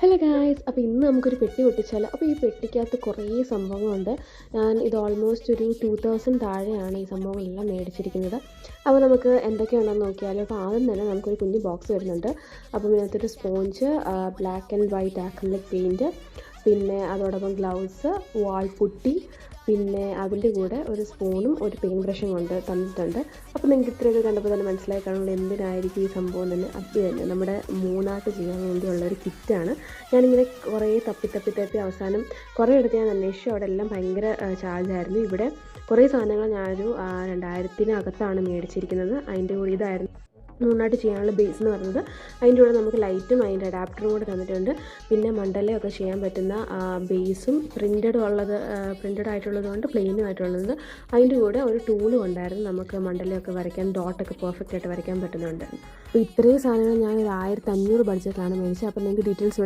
Hello guys, അപ്പോൾ ഇന്ന് നമുക്കൊരു പെട്ടി പൊട്ടിച്ചാലോ. അപ്പോൾ ഈ പെട്ടിക്കകത്ത് കുറേ സംഭവങ്ങളുണ്ട്. ഞാൻ ഇത് ഓൾമോസ്റ്റ് ഒരു 2000 താഴെയാണ് ഈ സംഭവങ്ങളെല്ലാം മേടിച്ചിരിക്കുന്നത്. അപ്പോൾ നമുക്ക് എന്തൊക്കെയാണെന്ന് നോക്കിയാലോ. അപ്പോൾ ആദ്യം തന്നെ നമുക്കൊരു കുഞ്ഞ് ബോക്സ് വരുന്നുണ്ട്. അപ്പം ഇതിനകത്തൊരു sponge, black and white acrylic paint, പിന്നെ അതോടൊപ്പം ഗ്ലൗസ്, വാൾപുട്ടി, പിന്നെ അതിൻ്റെ കൂടെ ഒരു സ്പൂണും ഒരു പെയിൻറ്റ് ബ്രഷും കൊണ്ട് തന്നിട്ടുണ്ട്. അപ്പോൾ നിങ്ങൾക്ക് ഇത്രയൊക്കെ കണ്ടപ്പോൾ തന്നെ മനസ്സിലായി കാണുമ്പോൾ എന്തിനായിരിക്കും ഈ സംഭവം തന്നെ. അത് തന്നെ നമ്മുടെ മൂന്നാട്ട് ചെയ്യാൻ വേണ്ടിയുള്ള ഒരു കിറ്റാണ്. ഞാനിങ്ങനെ കുറേ തപ്പി അവസാനം കുറേ ഇടത്ത് ഞാൻ അന്വേഷിച്ചു. അവിടെ എല്ലാം ഭയങ്കര ചാർജായിരുന്നു. ഇവിടെ കുറേ സാധനങ്ങൾ ഞാനൊരു 2000-നകത്താണ് മേടിച്ചിരിക്കുന്നത്. അതിൻ്റെ കൂടെ ഇതായിരുന്നു മൂന്നായിട്ട് ചെയ്യാനുള്ള ബേസ് എന്ന് പറയുന്നത്. അതിൻ്റെ കൂടെ നമുക്ക് ലൈറ്റും അതിൻ്റെ അഡാപ്റ്ററും കൂടെ തന്നിട്ടുണ്ട്. പിന്നെ മണ്ടലയൊക്കെ ചെയ്യാൻ പറ്റുന്ന ബേസും പ്രിൻ്റഡ് ആയിട്ടുള്ളത് കൊണ്ട് പ്ലെയിനും ആയിട്ടുള്ളത്. അതിൻ്റെ കൂടെ ഒരു ടൂളും ഉണ്ടായിരുന്നു. നമുക്ക് മണ്ടലയൊക്കെ വരയ്ക്കാൻ ഡോട്ടൊക്കെ പെർഫെക്റ്റ് ആയിട്ട് വരയ്ക്കാൻ പറ്റുന്നുണ്ട്. അപ്പോൾ ഇത്രയും സാധനങ്ങൾ ഞാൻ ഒരു 1500 ബഡ്ജറ്റിലാണ് മേടിച്ചത്. അപ്പോൾ നിങ്ങൾക്ക് ഡീറ്റെയിൽസ് വേണം